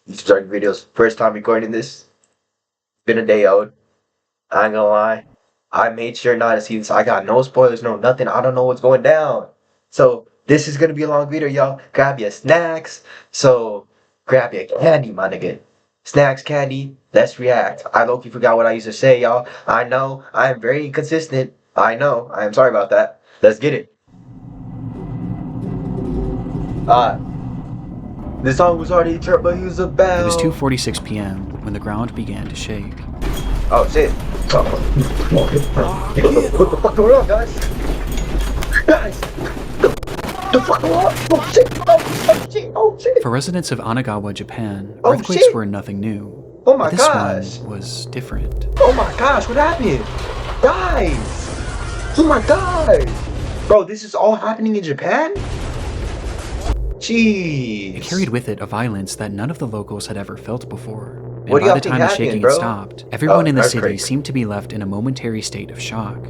These are videos. First time recording this. Been a day old. I ain't gonna lie. I made sure not to see this. I got no spoilers, no nothing. I don't know what's going down. So this is gonna be a long video, y'all. Grab your snacks. So grab your candy, my nigga. Snacks, candy. Let's react. I low-key forgot what I used to say, y'all. I know. I am very inconsistent. I know. I am sorry about that. Let's get it. This song was already turned, but he was about. It was 2:46 p.m. when the ground began to shake. Oh shit. What the fuck going on, guys? Guys! The fuck going on? Oh shit! Oh shit! Oh shit! For residents of Anagawa, Japan, Oh, earthquakes shit. were nothing new. Oh my But this gosh! one was different. Oh my gosh, what happened? Guys! Oh my god! Bro, this is all happening in Japan? Jeez. It carried with it a violence that none of the locals had ever felt before. And What do by y'all the think time the happened, shaking bro? had stopped, everyone in the that's city crazy. seemed to be left in a momentary state of shock.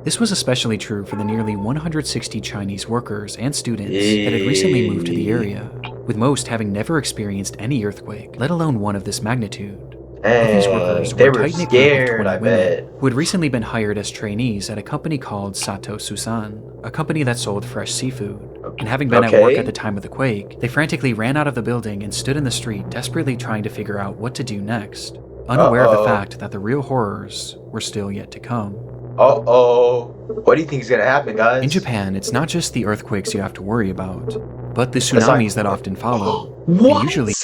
This was especially true for the nearly 160 Chinese workers and students that had recently moved to the area, with most having never experienced any earthquake, let alone one of this magnitude. These workers They were a were tight-knit group of scared, 20 I women bet. who had recently been hired as trainees at a company called Sato Susan, a company that sold fresh seafood. And having been at work Okay. at the time of the quake, they frantically ran out of the building and stood in the street desperately trying to figure out what to do next, unaware of the fact that the real horrors were still yet to come. Uh-oh. What do you think is gonna happen, guys? In Japan, it's not just the earthquakes you have to worry about, but the That's like- tsunamis that often follow. What? And usually,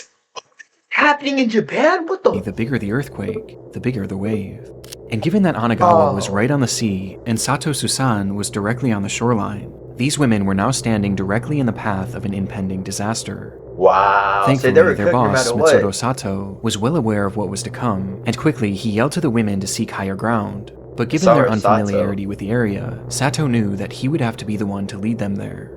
Happening in Japan? What the? the bigger the earthquake, the bigger the wave. And given that Anagawa was right on the sea and Sato Susan was directly on the shoreline, these women were now standing directly in the path of an impending disaster. Wow. Thankfully, so they were their cooked no boss, matter what. Mitsudo Sato, was well aware of what was to come, and quickly he yelled to the women to seek higher ground. But given their Sorry, unfamiliarity with the area, Sato knew that he would have to be the one to lead them there.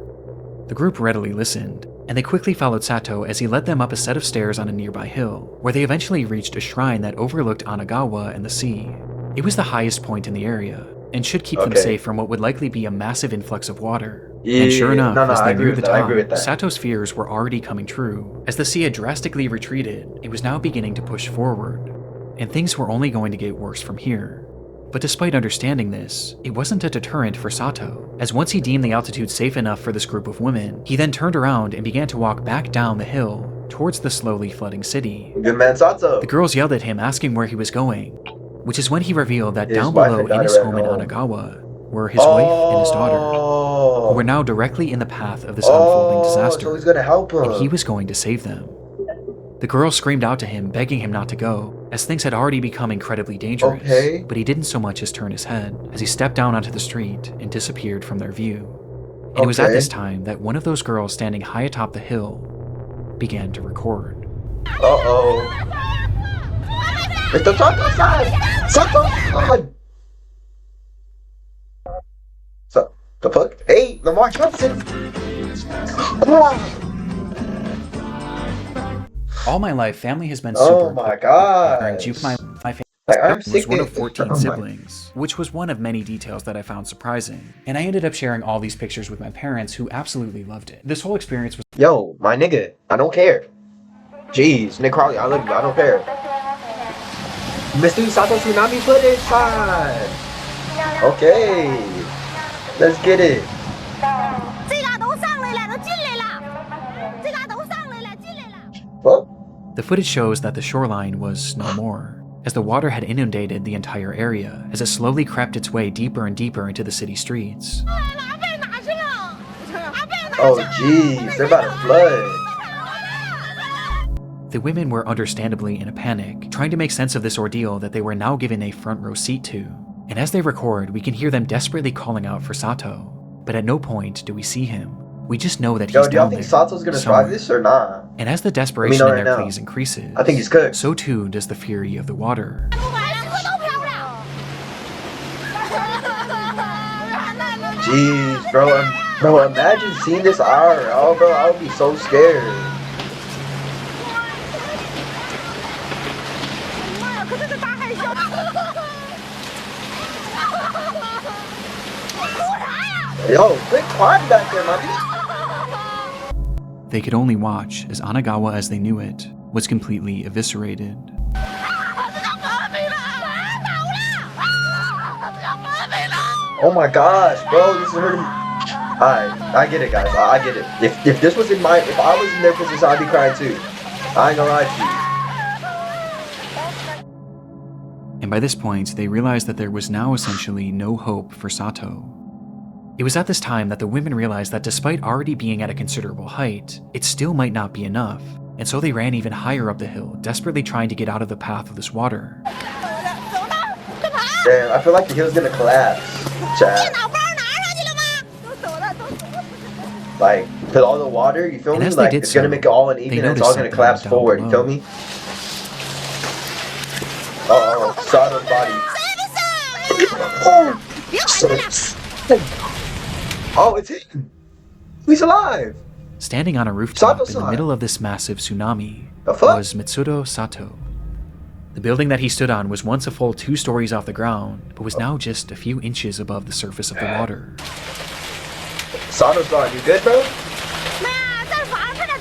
The group readily listened, and they quickly followed Sato as he led them up a set of stairs on a nearby hill, where they eventually reached a shrine that overlooked Anagawa and the sea. It was the highest point in the area, and should keep them Okay. safe from what would likely be a massive influx of water. Yeah, And sure enough, no, as I they agree neared with the that, I top, agree with that. Sato's fears were already coming true. As the sea had drastically retreated, it was now beginning to push forward, and things were only going to get worse from here. But despite understanding this, it wasn't a deterrent for Sato, as once he deemed the altitude safe enough for this group of women, he then turned around and began to walk back down the hill towards the slowly flooding city. Good man, Sato. The girls yelled at him asking where he was going, which is when he revealed that His down wife below and in daughter his at home in home. Anagawa were his wife and his daughter, who were now directly in the path of this unfolding disaster, So he's gonna help him. and he was going to save them. The girl screamed out to him, begging him not to go, as things had already become incredibly dangerous. Okay. But he didn't so much as turn his head, as he stepped down onto the street and disappeared from their view. And it was at Okay. this time that one of those girls standing high atop the hill began to record. Uh-oh. Mr. Sato-san! Sato-san! So, the fuck? Hey, Lamar Johnson! All my life, family has been Oh super my important. god! My family I'm was sick one of of 14 oh my- siblings, which was one of many details that I found surprising. And I ended up sharing all these pictures with my parents, who absolutely loved it. This whole experience was Yo, my nigga, I don't care. Jeez, Nick Crowley, I love you, I don't care. Mr. Sato Tsunami footage time! Okay, let's get it. Well, The footage shows that the shoreline was no more, as the water had inundated the entire area as it slowly crept its way deeper and deeper into the city streets. oh jeez, they're about to flood. The women were understandably in a panic, trying to make sense of this ordeal that they were now given a front row seat to. And as they record, we can hear them desperately calling out for Sato, but at no point do we see him. We just know that he's Yo, do y'all down think there Sato's gonna somewhere. try this or not? And as the desperation in right their now. pleas increases, I think he's cooked. so too does the fury of the water. Jeez, bro, imagine seeing this IRL, bro. I would be so scared. Yo, quick quiet back there, man. They could only watch as Anagawa as they knew it was completely eviscerated. Oh my gosh, bro, this is hurting. I get it, guys. I get it. If this was if I was in their position, I'd be crying too. I ain't gonna lie to you. And by this point, they realized that there was now essentially no hope for Sato. It was at this time that the women realized that despite already being at a considerable height, it still might not be enough, and so they ran even higher up the hill, desperately trying to get out of the path of this water. Damn, I feel like the hill's gonna collapse, Chad. Like, with all the water, you feel me? Like, it's gonna make it all uneven and it's all gonna collapse forward, you feel me? Uh-oh, Sato's body. Oh, it's him! He's alive! Standing on a rooftop in the Sato-san. middle of this massive tsunami The fuck? was Mitsudo Sato. The building that he stood on was once a full 2 stories off the ground, but was now just a few inches above the surface of the water. Sato-san, you good, bro?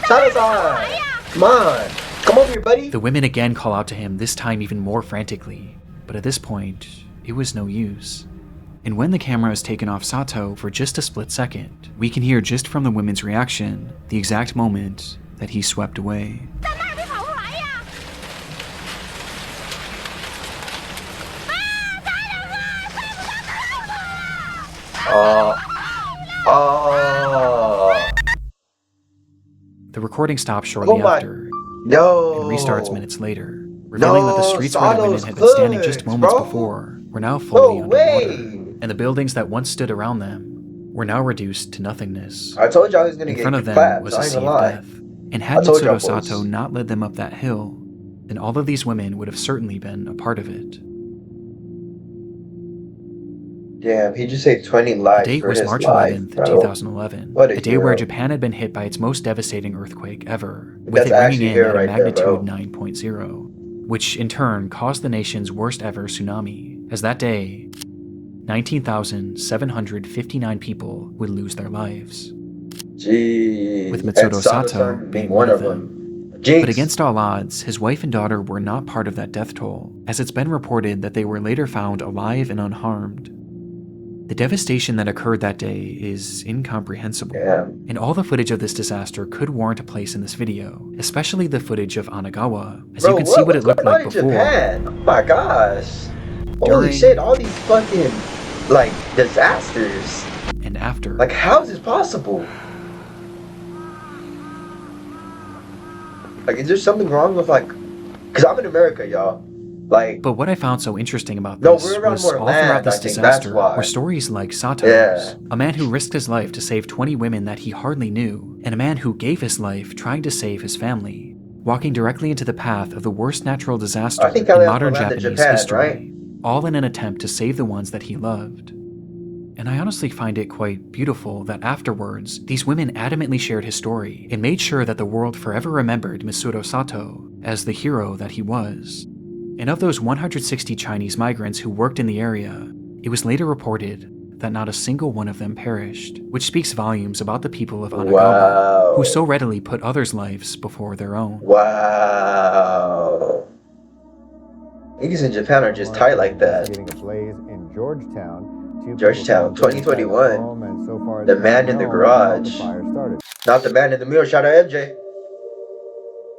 Sato-san! Come on! Come over here, buddy! The women again call out to him, this time even more frantically, but at this point, it was no use. And when the camera is taken off Sato for just a split second, we can hear just from the women's reaction the exact moment that he swept away. The recording stops shortly after and restarts minutes later, revealing that the streets where the women had been standing just moments before were now fully underwater, and the buildings that once stood around them were now reduced to nothingness. I told y'all he was gonna In get front of them clapped, was I a ain't sea gonna of lie. death, and had I told y'all Mitsudo Sato boys. not led them up that hill, then all of these women would have certainly been a part of it. Damn, he just saved 20 The lives date for was his March life, 11th, bro. 2011, What a a day where hero. Japan had been hit by its most devastating earthquake ever, with That's it ringing actually in hero at a right there, bro. magnitude 9.0, which in turn caused the nation's worst ever tsunami, as that day, 19,759 people would lose their lives, Jeez. with Mitsudo And Sato Sato-san being one of them. Jinx. But against all odds, his wife and daughter were not part of that death toll, as it's been reported that they were later found alive and unharmed. The devastation that occurred that day is incomprehensible, Damn. and all the footage of this disaster could warrant a place in this video, especially the footage of Anagawa, as Bro, you can see what it what's looked going on like in before. Japan? Oh my gosh. Holy During- shit, all these fucking, like, disasters. And after. Like, how is this possible? Like, is there something wrong with, like, because I'm in America, y'all. Like, But what I found so interesting about No, this we're around was more all land, throughout this I think that's disaster why. were stories like Sato's, Yeah. a man who risked his life to save 20 women that he hardly knew, and a man who gave his life trying to save his family, walking directly into the path of the worst natural disaster I think in Kelly has modern more land than Japanese Japan, history, right? all in an attempt to save the ones that he loved. And I honestly find it quite beautiful that afterwards, these women adamantly shared his story and made sure that the world forever remembered Mitsudo Sato as the hero that he was. And of those 160 Chinese migrants who worked in the area, it was later reported that not a single one of them perished, which speaks volumes about the people of Anagawa, Wow. who so readily put others' lives before their own. Wow. Niggas in Japan are just tight like that. Getting ablaze in Georgetown. Georgetown, 2021. The man in the garage. Not the man in the mirror. Shout out MJ.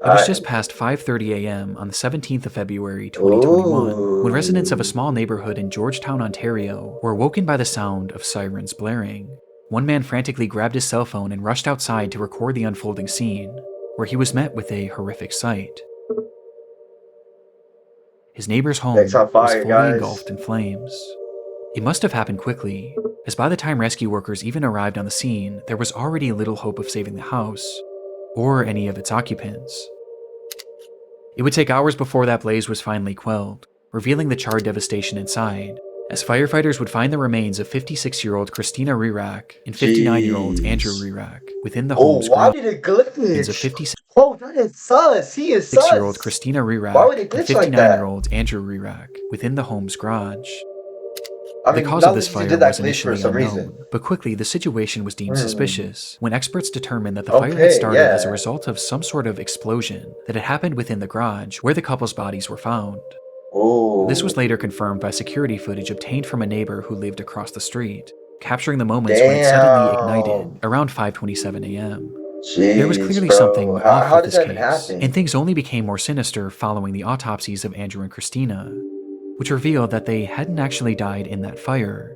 It was just past 5:30 a.m. on the 17th of February 2021 when residents of a small neighborhood in Georgetown, Ontario were woken by the sound of sirens blaring. One man frantically grabbed his cell phone and rushed outside to record the unfolding scene, where he was met with a horrific sight. His neighbor's home It's on fire, was fully guys. engulfed in flames. It must have happened quickly, as by the time rescue workers even arrived on the scene, there was already little hope of saving the house, or any of its occupants. It would take hours before that blaze was finally quelled, revealing the charred devastation inside, as firefighters would find the remains of 56-year-old Christina Rirak and 59-year-old Jeez. Andrew Rirak within the Oh, home's why garage. did it Of glitch? Oh, that is sus. He is sus. 56-year-old Christina Rirak Why would it and glitch like that? 59-year-old Andrew Rirak within the home's garage. I The mean, cause of not this that you fire did that was glitch for initially some unknown, reason. but quickly the situation was deemed suspicious when experts determined that the fire had Okay, started as a yeah. result of some sort of explosion that had happened within the garage where the couple's bodies were found. This was Oh, later confirmed by security footage obtained from a neighbor who lived across the street, capturing the moments when it suddenly ignited damn. around 5:27 a.m. There was Jeez, clearly bro. something off How with does this that even case, and happen? things only became more sinister following the autopsies of Andrew and Christina, which revealed that they hadn't actually died in that fire,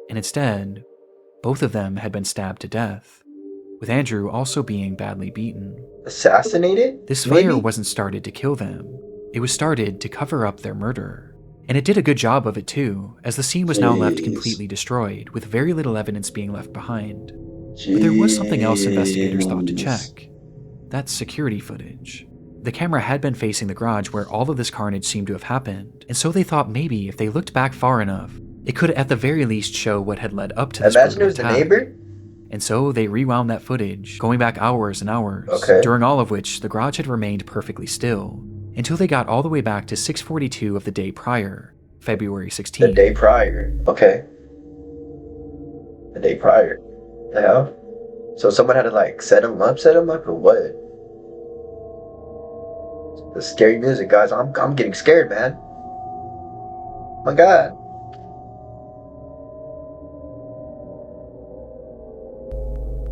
and instead, both of them had been stabbed to death, with Andrew also being badly beaten. Assassinated? This fire Maybe? wasn't started to kill them, it was started to cover up their murder. And it did a good job of it too, as the scene was now left Jeez. completely destroyed, with very little evidence being left behind. But there was something else investigators thought to Jeez. check. That's security footage. The camera had been facing the garage where all of this carnage seemed to have happened, and so they thought maybe if they looked back far enough, it could at the very least show what had led up to this Imagine it brutal was the attack. neighbor? And so they rewound that footage, going back hours and hours, Okay. during all of which the garage had remained perfectly still, until they got all the way back to 6:42 of the day prior, February The 16th. day prior. Okay. The day prior. The hell? So someone had to like set him up, or what? The scary music, guys. I'm getting scared, man. My God.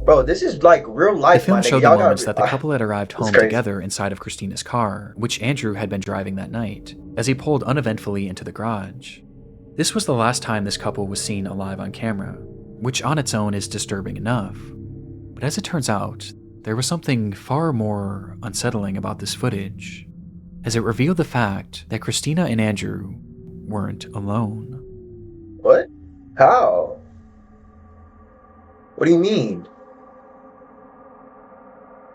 Bro, this is like real The life, film my nigga. showed the Y'all moments gotta. that the couple had arrived It's home crazy. together inside of Christina's car, which Andrew had been driving that night, as he pulled uneventfully into the garage. This was the last time this couple was seen alive on camera, which on its own is disturbing enough. But as it turns out, there was something far more unsettling about this footage, as it revealed the fact that Christina and Andrew weren't alone. What? How? What do you mean?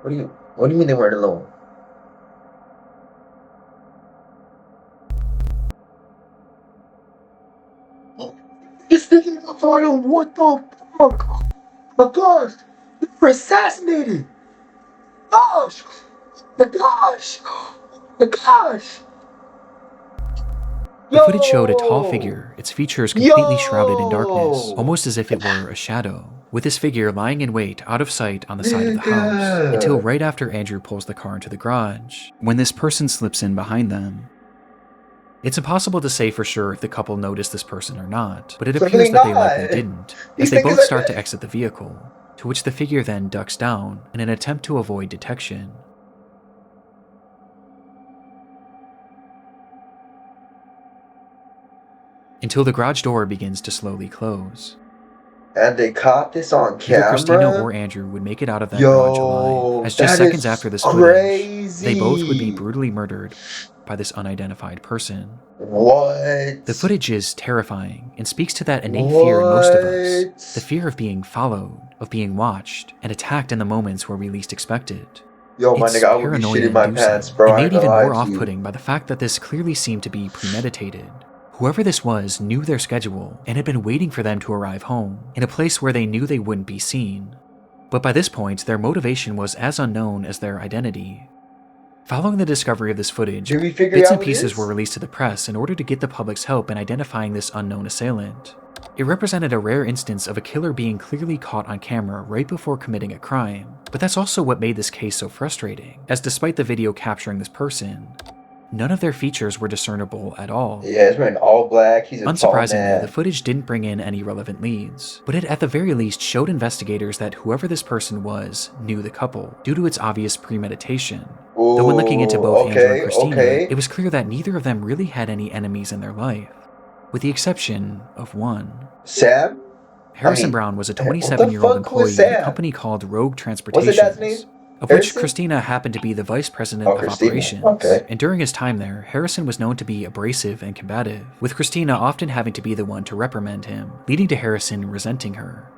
What do you mean they weren't alone? This nigga got fired. What the fuck? My gosh! They were assassinated! Gosh! My gosh! My gosh! The footage showed a tall figure, its features completely shrouded in darkness, Yo! almost as if it were a shadow, with this figure lying in wait out of sight on the side of the house, until right after Andrew pulls the car into the garage, when this person slips in behind them. It's impossible to say for sure if the couple noticed this person or not, but it So appears they that they not. likely didn't, These as they niggas both are start to dead. exit the vehicle, to which the figure then ducks down in an attempt to avoid detection. Until the garage door begins to slowly close. And they caught this on Either camera? Christina or Andrew would make it out of that garage alive, as just that seconds is after this crazy. footage, they both would be brutally murdered by this unidentified person. What? The footage is terrifying and speaks to that innate fear in most of us, What? the fear of being followed, of being watched, and attacked in the moments where we least expect it. Yo, my It's nigga, I would be paranoia shitting my inducing, pants, bro. and I made ain't gonna even lie more to you. off-putting by the fact that this clearly seemed to be premeditated. Whoever this was knew their schedule and had been waiting for them to arrive home, in a place where they knew they wouldn't be seen. But by this point, their motivation was as unknown as their identity. Following the discovery of this footage, Did we figure bits out and who it pieces is? were released to the press in order to get the public's help in identifying this unknown assailant. It represented a rare instance of a killer being clearly caught on camera right before committing a crime, but that's also what made this case so frustrating, as despite the video capturing this person, none of their features were discernible at all. Yeah, he's wearing all black. He's a tall Unsurprisingly, man. the footage didn't bring in any relevant leads, but it at the very least showed investigators that whoever this person was knew the couple, due to its obvious premeditation. Though when looking into both Andrew and Christina, it was clear that neither of them really had any enemies in their life, with the exception of one. Sam? Harrison Brown was a what the 27-year-old fuck was employee at a Sam? company called Rogue What's the dad's Transportations, name? of which Harrison? Christina happened to be the vice president Oh, of Christina. operations. Okay. And during his time there, Harrison was known to be abrasive and combative, with Christina often having to be the one to reprimand him, leading to Harrison resenting her.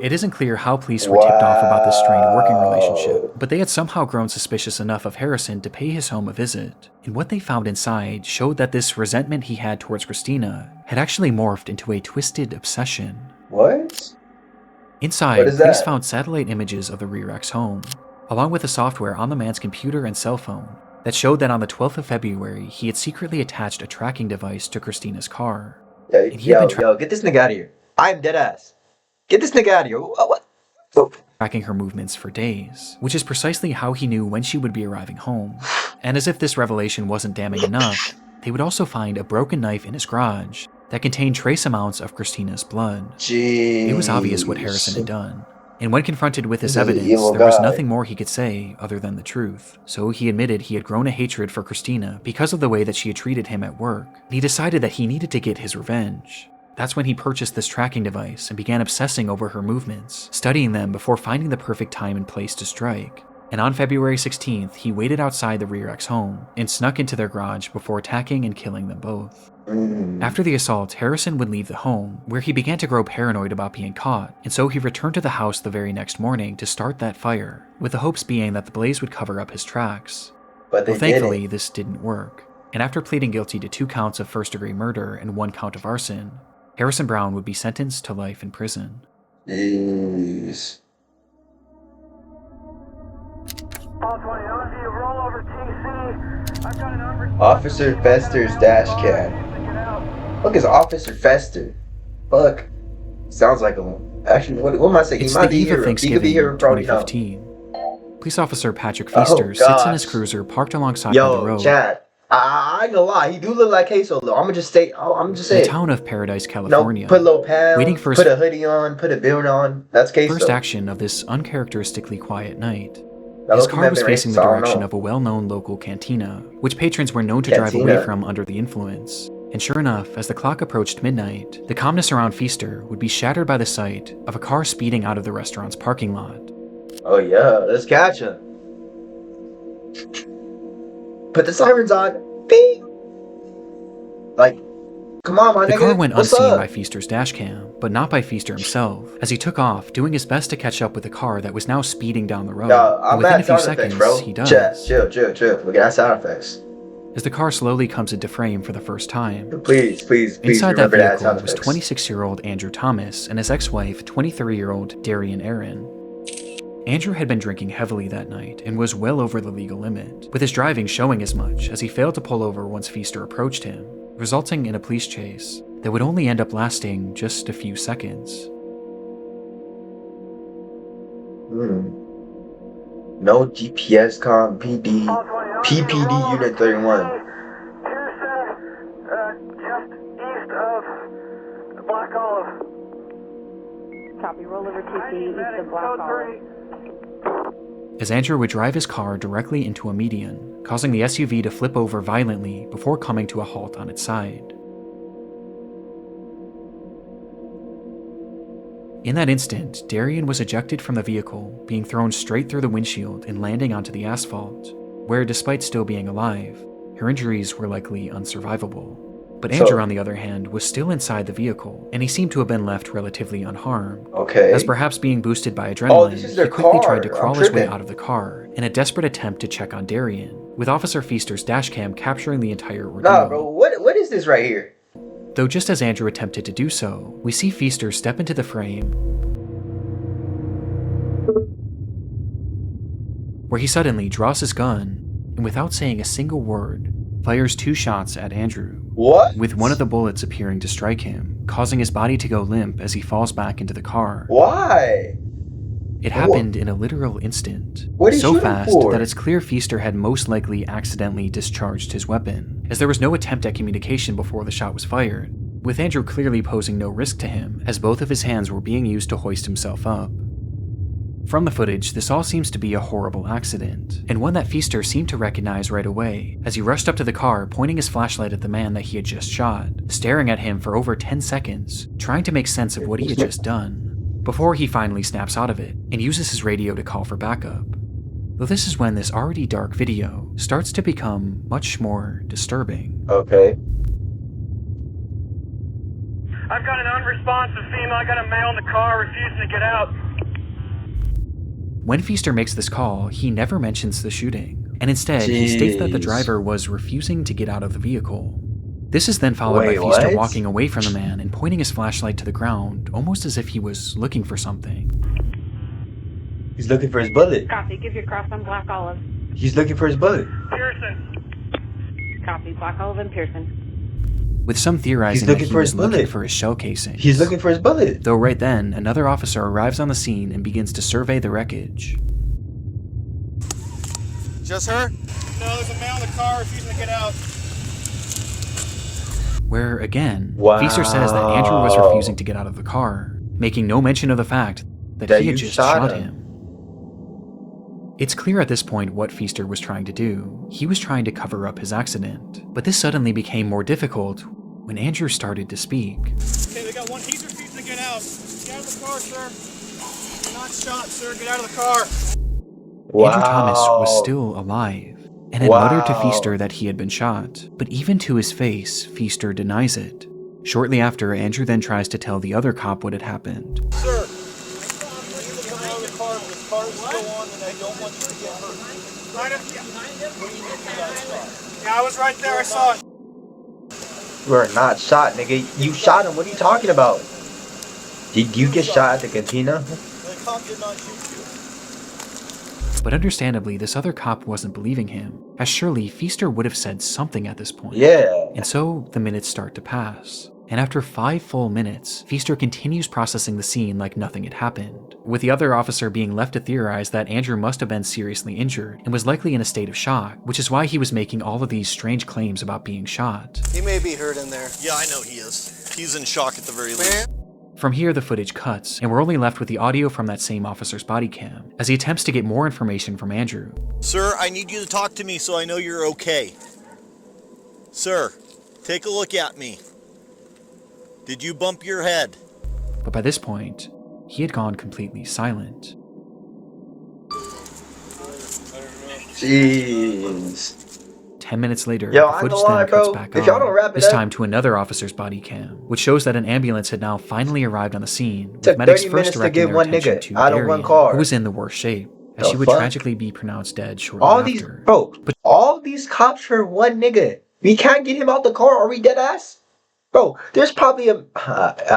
It isn't clear how police were tipped off about this strained working relationship, but they had somehow grown suspicious enough of Harrison to pay his home a visit, and what they found inside showed that this resentment he had towards Christina had actually morphed into a twisted obsession. What? Inside, What is police that? found satellite images of the Rear-X home, along with the software on the man's computer and cell phone that showed that on the 12th of February, he had secretly attached a tracking device to Christina's car. and he had been Yo, get this nigga out of here. I'm dead ass. Get this nigga out of here. What? tracking her movements for days, which is precisely how he knew when she would be arriving home. And as if this revelation wasn't damning enough, they would also find a broken knife in his garage that contained trace amounts of Christina's blood. Jeez. It was obvious what Harrison had done. And when confronted with this This is an evidence, evil there was guy. nothing more he could say other than the truth. So he admitted he had grown a hatred for Christina because of the way that she had treated him at work, and he decided that he needed to get his revenge. That's when he purchased this tracking device and began obsessing over her movements, studying them before finding the perfect time and place to strike. And on February 16th, he waited outside the Rear-X home and snuck into their garage before attacking and killing them both. After the assault, Harrison would leave the home, where he began to grow paranoid about being caught, and so he returned to the house the very next morning to start that fire, with the hopes being that the blaze would cover up his tracks. But they Well, thankfully, didn't. this didn't work, and after pleading guilty to 2 counts of first-degree murder and 1 count of arson, Harrison Brown would be sentenced to life in prison. Jeez. Officer Fester's dash cam. Look, it's Officer Fester. Fuck. Sounds like a... Actually, what am I saying? It's He might the be eve here. of He could Thanksgiving be here probably now. 2015. Police officer Patrick Oh, Feaster sits in his gosh. cruiser parked alongside by the Yo, road Chad. I ain't gonna lie. He do look like Queso though. I'm just in the saying. town of Paradise, No, California. put a little pants, Waiting for his put a hoodie on, put a beard on. That's Queso. first action of this uncharacteristically quiet night. Now, His look, car was man, facing racist, the I don't direction know. of a well-known local cantina, which patrons were known to drive away Cantina. from under the influence. And sure enough, as the clock approached midnight, the calmness around Feaster would be shattered by the sight of a car speeding out of the restaurant's parking lot. Oh yeah, let's catch him. Put the sirens on. Beep. Like, come on, my The nigga. car went What's unseen up? by Feaster's dashcam, but not by Feaster himself, as he took off, doing his best to catch up with the car that was now speeding down the road. Nah, And I'm within a at few sound effects, seconds, bro. he does. Chill. Look at that sound effects. As the car slowly comes into frame for the first time. Please Inside that remember that vehicle sound was effects. 26-year-old Andrew Thomas and his ex-wife, 23-year-old Darian Aaron. Andrew had been drinking heavily that night and was well over the legal limit, with his driving showing as much as he failed to pull over once Feaster approached him, resulting in a police chase that would only end up lasting just a few seconds. No GPS com PD. PPD Unit 31. Just east of Black Olive. Copy, roll over 2C, east of Black Olive. As Andrew would drive his car directly into a median, causing the SUV to flip over violently before coming to a halt on its side. In that instant, Darian was ejected from the vehicle, being thrown straight through the windshield and landing onto the asphalt, where, despite still being alive, her injuries were likely unsurvivable. But Andrew, on the other hand, was still inside the vehicle, and he seemed to have been left relatively unharmed. Okay. As perhaps being boosted by adrenaline, this is he their quickly car. tried to I'm crawl his way tripping. out of the car in a desperate attempt to check on Darian, with Officer Feaster's dashcam capturing the entire ordeal. Nah, bro. What is this right here? Though just as Andrew attempted to do so, we see Feaster step into the frame, where he suddenly draws his gun, and without saying a single word, fires 2 shots at Andrew, What? with one of the bullets appearing to strike him, causing his body to go limp as he falls back into the car. Why? It happened in a literal instant, What are you so shooting fast for? that it's clear Feaster had most likely accidentally discharged his weapon, as there was no attempt at communication before the shot was fired, with Andrew clearly posing no risk to him, as both of his hands were being used to hoist himself up. From the footage, this all seems to be a horrible accident, and one that Feaster seemed to recognize right away, as he rushed up to the car, pointing his flashlight at the man that he had just shot, staring at him for over 10 seconds, trying to make sense of what he had just done, before he finally snaps out of it, and uses his radio to call for backup. Though this is when this already dark video starts to become much more disturbing. Okay. I've got an unresponsive female. I got a male in the car refusing to get out. When Feaster makes this call, he never mentions the shooting, and instead he states that the Jeez. driver was refusing to get out of the vehicle. This is then followed Wait, by Feaster what? walking away from the man and pointing his flashlight to the ground, almost as if he was looking for something. He's looking for his bullet. Copy, give your cross on Black Olive. He's looking for his bullet. Pearson. Copy, Black Olive and Pearson. with some theorizing that he was looking for his shell casing. He's looking for his bullet. Though right then, another officer arrives on the scene and begins to survey the wreckage. Just her? No, there's a male in the car refusing to get out. Where, again, Wow. Feaster says that Andrew was refusing to get out of the car, making no mention of the fact that he had just shot him. It's clear at this point what Feaster was trying to do. He was trying to cover up his accident. But this suddenly became more difficult when Andrew started to speak. Okay, they got one. He's refusing to get out. Get out of the car, sir. You're not shot, sir. Get out of the car. Wow. Andrew Thomas was still alive and had muttered to Feaster that he had been shot. But even to his face, Feaster denies it. Shortly after, Andrew then tries to tell the other cop what had happened. Sir, please come out of the car. This car is still on and I don't want you to get hurt. Yeah, I was right there. I saw it. We're not shot, nigga. You shot him. What are you talking about? Did you get shot at the cantina? The cop did not shoot you. But understandably, this other cop wasn't believing him, as surely Feaster would have said something at this point. Yeah. And so the minutes start to pass. And after 5 full minutes, Feaster continues processing the scene like nothing had happened, with the other officer being left to theorize that Andrew must have been seriously injured and was likely in a state of shock, which is why he was making all of these strange claims about being shot. He may be hurt in there. Yeah, I know he is. He's in shock at the very least. From here, the footage cuts, and we're only left with the audio from that same officer's body cam, as he attempts to get more information from Andrew. Sir, I need you to talk to me so I know you're okay. Sir, take a look at me. Did you bump your head? But by this point, he had gone completely silent. Jeez. 10 minutes later, Yo, the I footage ain't gonna lie, then cuts bro. back If y'all don't on, wrap it this up- time to another officer's body cam, which shows that an ambulance had now finally arrived on the scene, Took with medics 30 first minutes to directing get their one attention nigga to out of one Darian, car. who was in the worst shape, as The she would fuck? tragically be pronounced dead shortly All after. these, bro, all these cops for one nigga. We can't get him out the car. Are we dead ass? Bro, there's probably a...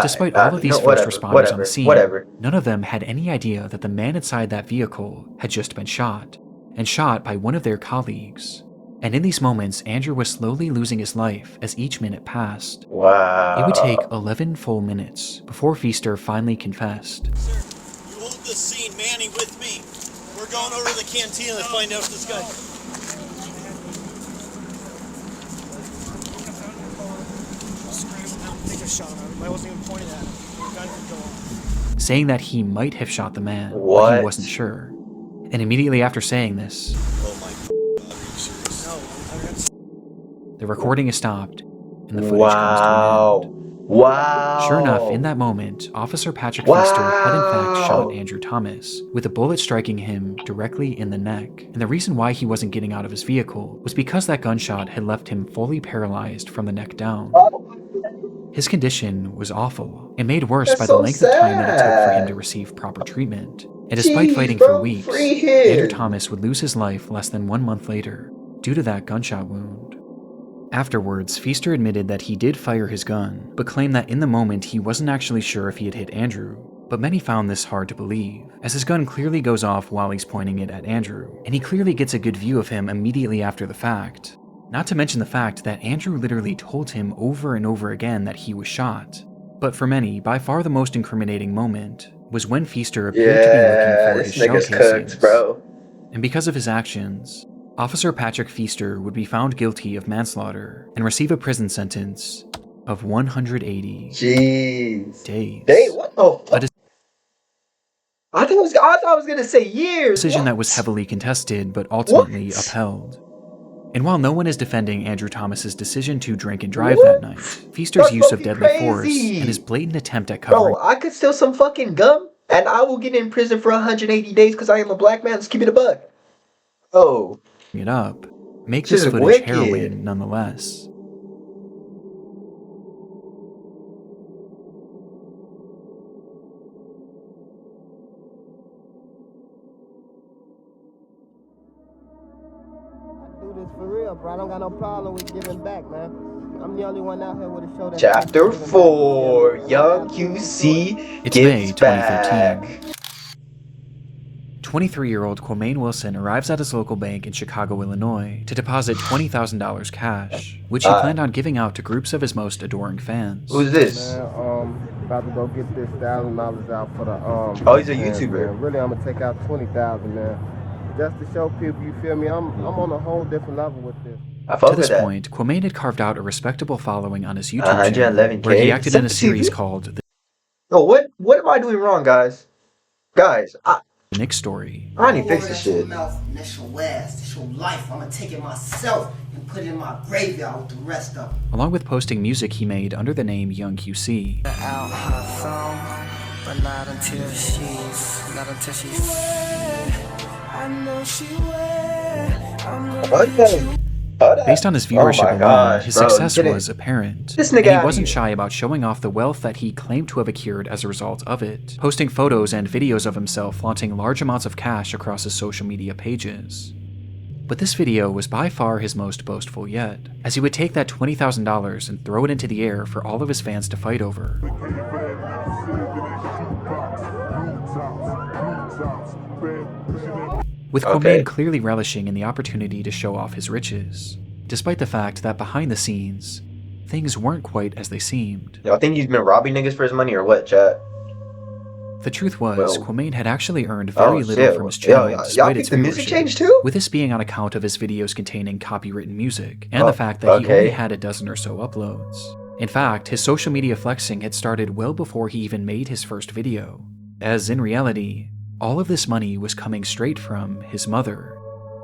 Despite all of these no, first whatever, responders whatever, on the scene, whatever. none of them had any idea that the man inside that vehicle had just been shot, and shot by one of their colleagues. And in these moments, Andrew was slowly losing his life as each minute passed. Wow. It would take 11 full minutes before Feaster finally confessed. Sir, you hold this scene, Manny, with me. We're going over to the cantina to find out if this guy... They just shot him. I wasn't even pointing at him. The gun could go off. Saying that he might have shot the man, but What? he wasn't sure. And immediately after saying this, Oh my God, are you serious? the recording is stopped, and the footage Wow. comes to an end. Wow. Sure enough, in that moment, Officer Patrick Feaster had in fact shot Wow. Andrew Thomas, with a bullet striking him directly in the neck. And the reason why he wasn't getting out of his vehicle was because that gunshot had left him fully paralyzed from the neck down. His condition was awful, and made worse That's by the so length of time that it took for him sad. to receive proper treatment. And despite Jeez, fighting bro, for weeks, free him. Andrew Thomas would lose his life less than 1 month later due to that gunshot wound. Afterwards, Feaster admitted that he did fire his gun, but claimed that in the moment he wasn't actually sure if he had hit Andrew. But many found this hard to believe, as his gun clearly goes off while he's pointing it at Andrew, and he clearly gets a good view of him immediately after the fact. Not to mention the fact that Andrew literally told him over and over again that he was shot. But for many, by far the most incriminating moment was when Feaster appeared to be Yeah, looking for this his shell nigga's casings. cooked, bro. And because of his actions, Officer Patrick Feaster would be found guilty of manslaughter and receive a prison sentence of 180 Jeez. days. Hey, what the A fuck? I thought I was gonna say years. decision that was What? heavily contested but ultimately What? upheld. And while no one is defending Andrew Thomas's decision to drink and drive What? that night, Feaster's That's use of fucking deadly force crazy. and his blatant attempt at covering Bro, I could steal some fucking gum and I will get in prison for 180 days because I am a black man. Let's keep it a buck. Oh. it up make This this is footage wicked. harrowing nonetheless. Do this for real, bro. I don't got no problem with giving back, man. I'm the only one out here with a show that. Chapter 4. Young QC It's May gives back. 2013. 23-year-old Quamaine Wilson arrives at his local bank in Chicago, Illinois, to deposit $20,000 cash, which he planned on giving out to groups of his most adoring fans. Who's this? Man, about to go get this $1,000 out for the Oh, he's a fans, YouTuber. man. Really, I'm gonna take out 20,000, man. Just to show people, you feel me? I'm on a whole different level with this. To this point, Quamaine had carved out a respectable following on his YouTube channel, where he acted in a series called The Oh, what am I doing wrong, guys? Guys, Nick Story. I need to fix this shit. That's your ass. That's your life. I'm gonna take it myself and put it in my graveyard with the rest of them. Along with posting music he made under the name Young QC. But not until she's I know she Based on his viewership alone, his success was apparent. This And nigga he wasn't shy about showing off the wealth that he claimed to have accrued as a result of it, posting photos and videos of himself flaunting large amounts of cash across his social media pages. But this video was by far his most boastful yet, as he would take that $20,000 and throw it into the air for all of his fans to fight over. With Quamaine clearly relishing in the opportunity to show off his riches, despite the fact that behind the scenes, things weren't quite as they seemed. Y'all think he's been robbing niggas for his money or what, chat? The truth was, Quamaine had actually earned very little from his channel, despite its the music viewership, change too? with this being on account of his videos containing copywritten music, and the fact that he only had a dozen or so uploads. In fact, his social media flexing had started well before he even made his first video, as in reality, all of this money was coming straight from his mother,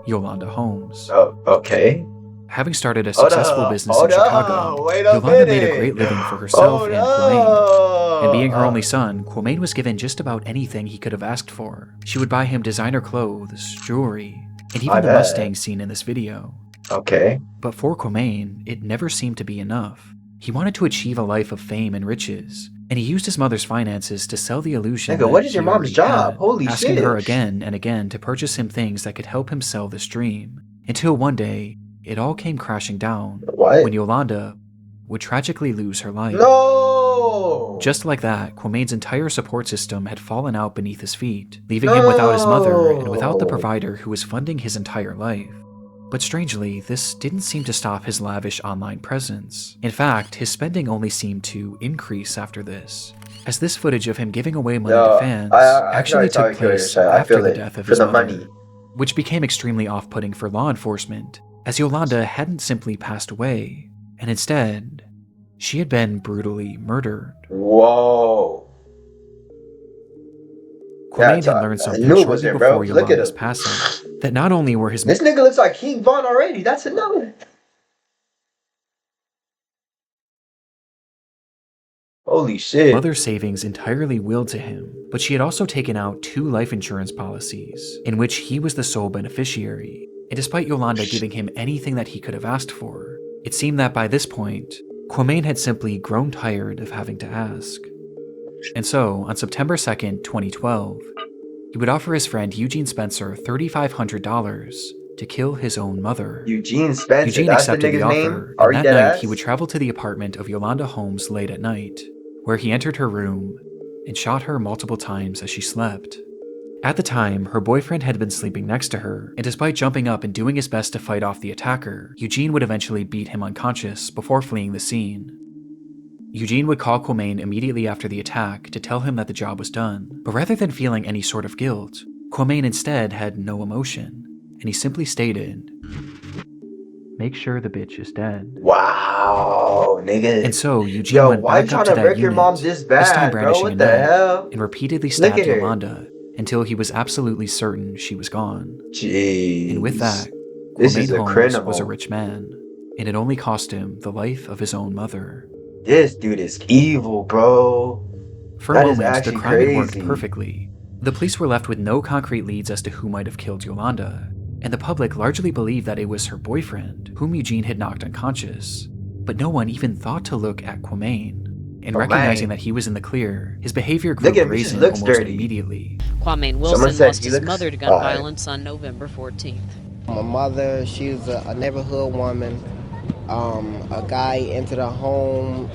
Yolanda Holmes. Oh, okay. Having started a successful business in Chicago, Yolanda made a great living for herself and Quamaine. And being her only son, Quamaine was given just about anything he could have asked for. She would buy him designer clothes, jewelry, and even the Mustang seen in this video. Okay. But for Quamaine, it never seemed to be enough. He wanted to achieve a life of fame and riches, and he used his mother's finances to sell the illusion Nigga, what is your mom's job? Holy asking shit. her again and again to purchase him things that could help him sell this dream. Until one day, it all came crashing down when Yolanda would tragically lose her life. No! Just like that, Quamaine's entire support system had fallen out beneath his feet, leaving him without his mother and without the provider who was funding his entire life. But strangely, this didn't seem to stop his lavish online presence. In fact, his spending only seemed to increase after this, as this footage of him giving away money to fans actually took place after the death of his mother, which became extremely off-putting for law enforcement, as Yolanda hadn't simply passed away, and instead, she had been brutally murdered. Whoa. Quamaine had learned something shortly before Yolanda's passing, that not only were his— This nigga looks like King Von already, that's another. Holy shit. mother's savings entirely willed to him, but she had also taken out 2 life insurance policies, in which he was the sole beneficiary. And despite Yolanda giving him anything that he could have asked for, it seemed that by this point, Quamaine had simply grown tired of having to ask. And so, on September 2nd, 2012, he would offer his friend Eugene Spencer $3,500 to kill his own mother. Eugene Spencer, Eugene that's the accepted the nigga's offer, name? Are and you that dead night ass? he would travel to the apartment of Yolanda Holmes late at night, where he entered her room and shot her multiple times as she slept. At the time, her boyfriend had been sleeping next to her, and despite jumping up and doing his best to fight off the attacker, Eugene would eventually beat him unconscious before fleeing the scene. Eugene would call Quamaine immediately after the attack to tell him that the job was done, but rather than feeling any sort of guilt, Quamaine instead had no emotion, and he simply stated, "Make sure the bitch is dead." Wow, nigga. And so Eugene went back up to that your unit, mom this bad, this time bro? brandishing What a the knife, hell? and repeatedly Look stabbed at her. Yolanda until he was absolutely certain she was gone. Jeez. And with that, This Quamaine is a Holmes criminal. was a rich man, and it only cost him the life of his own mother. This dude is evil, bro. For That a is moment, the actually crime had worked crazy. perfectly. The police were left with no concrete leads as to who might have killed Yolanda, and the public largely believed that it was her boyfriend, whom Eugene had knocked unconscious. But no one even thought to look at Quamaine. And recognizing that he was in the clear, his behavior grew Look at him, he just brazen looks almost dirty. immediately. Quamaine Someone Wilson said lost he his looks mother to gun fine. violence on November 14th. My mother, she was a neighborhood woman. A guy entered her home,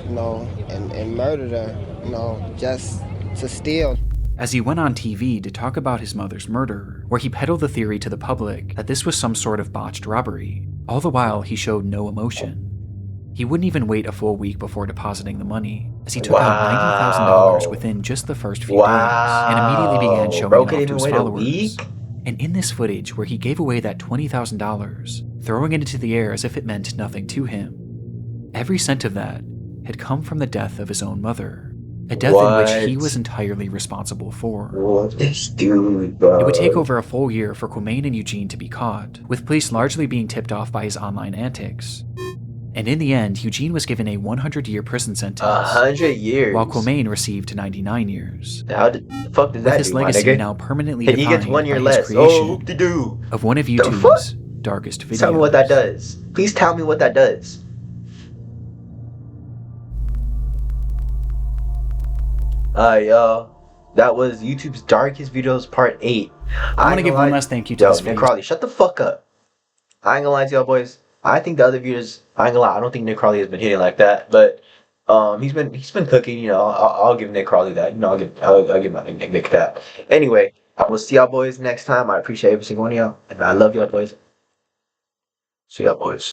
and murdered her, just to steal. as he went on TV to talk about his mother's murder, where he peddled the theory to the public that this was some sort of botched robbery. All the while, he showed no emotion. He wouldn't even wait a full week before depositing the money, as he took out $90,000 within just the first few days, and immediately began showing Bro it off couldn't to even his wait a followers. week? And in this footage where he gave away that $20,000, throwing it into the air as if it meant nothing to him, every cent of that had come from the death of his own mother, a death in which he was entirely responsible for. What this dude, bro? It would take over a full year for Quamain and Eugene to be caught, with police largely being tipped off by his online antics. And in the end, Eugene was given a 100-year prison sentence. 100 years? While Quamain received 99 years. How the fuck does that With his do, my legacy nigga? now permanently And he defined gets 1 year by his less. creation Oh, whoop-de-doo. of one of The fuck? YouTube's darkest videos. Tell me what that does. Please tell me what that does. Alright, y'all. That was YouTube's Darkest Videos Part 8. I want to give one last thank you to this Nick video. Crawley, shut the fuck up. I ain't gonna lie to y'all boys. I think the other videos, I ain't gonna lie, I don't think Nick Crawley has been hitting like that, but he's been cooking, you know. I'll give Nick Crawley that. You know, I'll give my Nick that. Anyway, I will see y'all boys next time. I appreciate every single one of y'all, and I love y'all boys. See y'all boys.